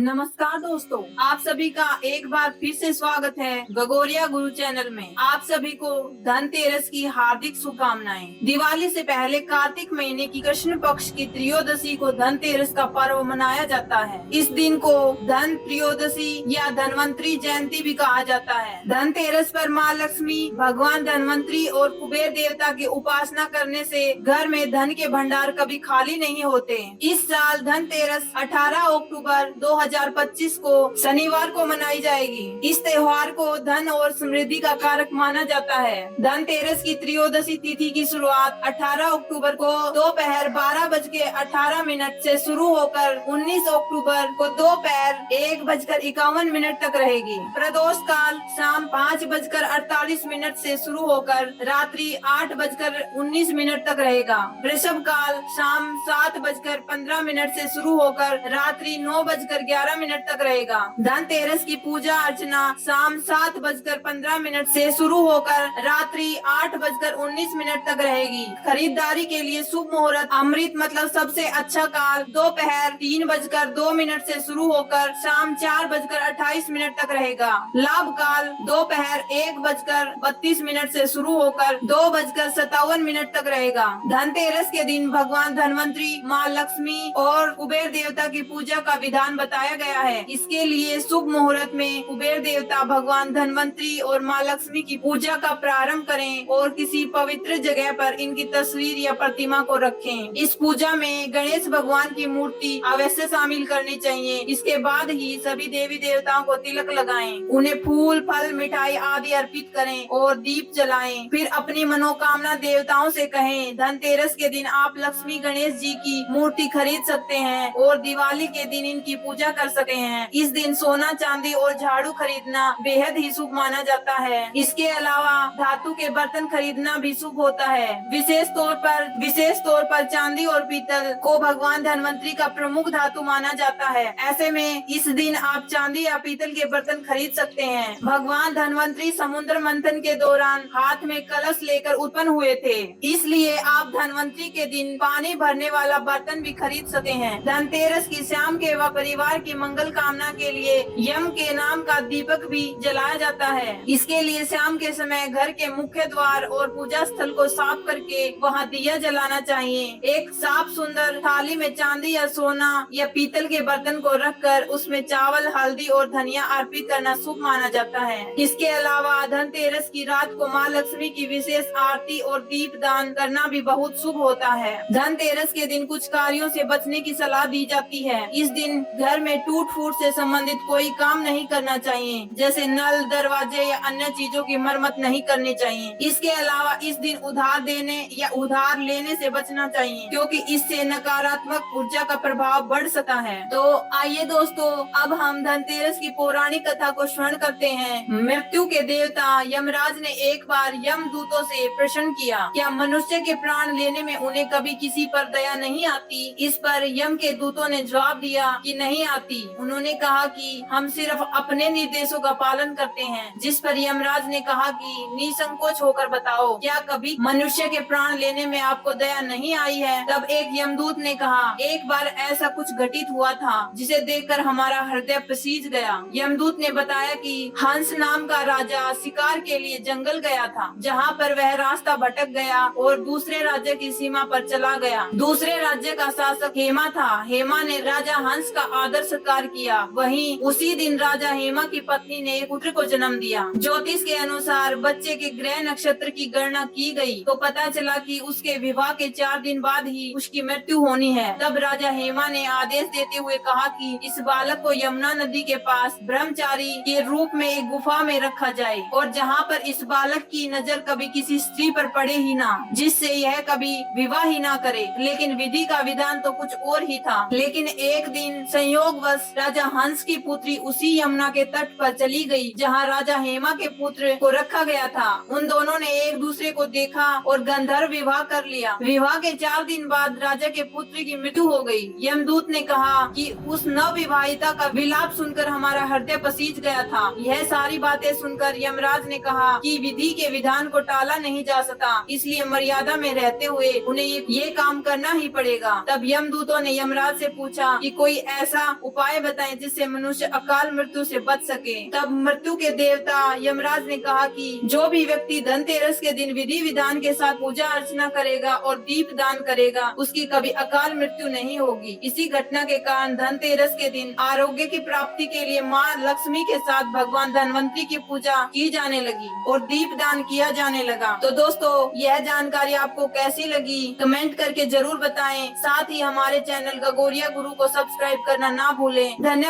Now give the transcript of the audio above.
नमस्कार दोस्तों, आप सभी का एक बार फिर से स्वागत है गगोरिया गुरु चैनल में। आप सभी को धनतेरस की हार्दिक शुभकामनाएं। दिवाली से पहले कार्तिक महीने की कृष्ण पक्ष की त्रयोदशी को धनतेरस का पर्व मनाया जाता है। इस दिन को धन त्रयोदशी या धनवंतरी जयंती भी कहा जाता है। धनतेरस पर माँ लक्ष्मी, भगवान धनवंतरी और कुबेर देवता की उपासना करने से घर में धन के भंडार कभी खाली नहीं होते। इस साल धनतेरस 18 अक्टूबर 2025 को शनिवार को मनाई जाएगी। इस त्योहार को धन और समृद्धि का कारक माना जाता है। धनतेरस की त्रयोदशी तिथि की शुरुआत 18 अक्टूबर को दोपहर 12:18 से शुरू होकर 19 अक्टूबर को दोपहर 1:51 तक रहेगी। प्रदोष काल शाम 5:48 से शुरू होकर रात्रि 8:19 तक रहेगा। वृषभ काल शाम 7:15 से शुरू होकर रात्रि 9:11 तक रहेगा। धनतेरस की पूजा अर्चना शाम 7:15 से शुरू होकर रात्रि 8:19 तक रहेगी। खरीदारी के लिए शुभ मुहूर्त अमृत मतलब सबसे अच्छा काल दोपहर 3:02 से शुरू होकर शाम 4:28 तक रहेगा। लाभ काल दोपहर 1:32 से शुरू होकर 2:57 तक रहेगा। धनतेरस के दिन भगवान धनवंतरी, माँ लक्ष्मी और कुबेर देवता की पूजा का विधान बताया गया है। इसके लिए शुभ मुहूर्त में कुबेर देवता, भगवान धनवंतरी और माँ लक्ष्मी की पूजा का प्रारंभ करें और किसी पवित्र जगह पर इनकी तस्वीर या प्रतिमा को रखें। इस पूजा में गणेश भगवान की मूर्ति अवश्य शामिल करनी चाहिए। इसके बाद ही सभी देवी देवताओं को तिलक लगाएं, उन्हें फूल, फल, मिठाई आदि अर्पित करें और दीप जलाएं। फिर अपनी मनोकामना देवताओं से कहें। धनतेरस के दिन आप लक्ष्मी गणेश जी की मूर्ति खरीद सकते हैं और दिवाली के दिन इनकी पूजा कर सकते हैं। इस दिन सोना, चांदी और झाड़ू खरीदना बेहद ही शुभ माना जाता है। इसके अलावा धातु के बर्तन खरीदना भी शुभ होता है। विशेष तौर पर चांदी और पीतल को भगवान धनवंतरी का प्रमुख धातु माना जाता है। ऐसे में इस दिन आप चांदी या पीतल के बर्तन खरीद सकते हैं। भगवान धनवंतरी समुद्र मंथन के दौरान हाथ में कलश लेकर उत्पन्न हुए थे, इसलिए आप धनवंतरी के दिन पानी भरने वाला बर्तन भी खरीद सकते हैं। धनतेरस की शाम के व परिवार की मंगल कामना के लिए यम के नाम का दीपक भी जलाया जाता है। इसके लिए शाम के समय घर के मुख्य द्वार और पूजा स्थल को साफ करके वहां दिया जलाना चाहिए। एक साफ सुंदर थाली में चांदी या सोना या पीतल के बर्तन को रखकर उसमें चावल, हल्दी और धनिया अर्पित करना शुभ माना जाता है। इसके अलावा धनतेरस की रात को माँ लक्ष्मी की विशेष आरती और दीप दान करना भी बहुत शुभ होता है। धनतेरस के दिन कुछ कार्यों से बचने की सलाह दी जाती है। इस दिन घर में टूट फूट से संबंधित कोई काम नहीं करना चाहिए, जैसे नल, दरवाजे या अन्य चीजों की मरम्मत नहीं करनी चाहिए। इसके अलावा इस दिन उधार देने या उधार लेने से बचना चाहिए, क्योंकि इससे नकारात्मक ऊर्जा का प्रभाव बढ़ सकता है। तो आइए दोस्तों, अब हम धनतेरस की पौराणिक कथा को श्रवण करते हैं। मृत्यु के देवता यमराज ने एक बार यमदूतों से प्रश्न किया, क्या मनुष्य के प्राण लेने में उन्हें कभी किसी पर दया नहीं आती? इस पर यम के दूतों ने जवाब दिया कि नहीं आती। उन्होंने कहा कि हम सिर्फ अपने निर्देशों का पालन करते हैं। जिस पर यमराज ने कहा कि निसंकोच होकर बताओ, क्या कभी मनुष्य के प्राण लेने में आपको दया नहीं आई है? तब एक यमदूत ने कहा, एक बार ऐसा कुछ घटित हुआ था जिसे देखकर हमारा हृदय पसीज गया। यमदूत ने बताया कि हंस नाम का राजा शिकार के लिए जंगल गया था, जहाँ पर वह रास्ता भटक गया और दूसरे राज्य की सीमा पर चला गया। दूसरे राज्य का शासक हेमा था। हेमा ने राजा हंस का आदर सत्कार किया। वहीं उसी दिन राजा हेमा की पत्नी ने एक पुत्र को जन्म दिया। ज्योतिष के अनुसार बच्चे के ग्रह नक्षत्र की गणना की गई तो पता चला कि उसके विवाह के 4 दिन बाद ही उसकी मृत्यु होनी है। तब राजा हेमा ने आदेश देते हुए कहा कि इस बालक को यमुना नदी के पास ब्रह्मचारी के रूप में एक गुफा में रखा जाए और जहाँ पर इस बालक की नजर कभी किसी स्त्री पर पड़े ही ना, जिससे यह कभी विवाह ही ना करे। लेकिन विधि का विधान तो कुछ और ही था। लेकिन एक दिन संयोगवश राजा हंस की पुत्री उसी यमुना के तट पर चली गई जहाँ राजा हेमा के पुत्र को रखा गया था। उन दोनों ने एक दूसरे को देखा और गंधर्व विवाह कर लिया। विवाह के 4 दिन बाद राजा के पुत्र की मृत्यु हो गई। यमदूत ने कहा कि उस नवविवाहित सीता का विलाप सुनकर हमारा हृदय पसीज गया था। यह सारी बातें सुनकर यमराज ने कहा कि विधि के विधान को टाला नहीं जा सकता, इसलिए मर्यादा में रहते हुए उन्हें ये काम करना ही पड़ेगा। तब यमदूतों ने यमराज से पूछा कि कोई ऐसा उपाय बताएं जिससे मनुष्य अकाल मृत्यु से बच सके। तब मृत्यु के देवता यमराज ने कहा कि जो भी व्यक्ति धनतेरस के दिन विधि विधान के साथ पूजा अर्चना करेगा और दीप दान करेगा, उसकी कभी अकाल मृत्यु नहीं होगी। इसी घटना के कारण धनतेरस के दिन आरोग्य की प्राप्ति के लिए माँ लक्ष्मी के साथ भगवान धनवंतरी की पूजा की जाने लगी और दीप दान किया जाने लगा। तो दोस्तों, यह जानकारी आपको कैसी लगी कमेंट करके जरूर बताएं। साथ ही हमारे चैनल गगोरिया गुरु को सब्सक्राइब करना ना भूलें। धन्यवाद।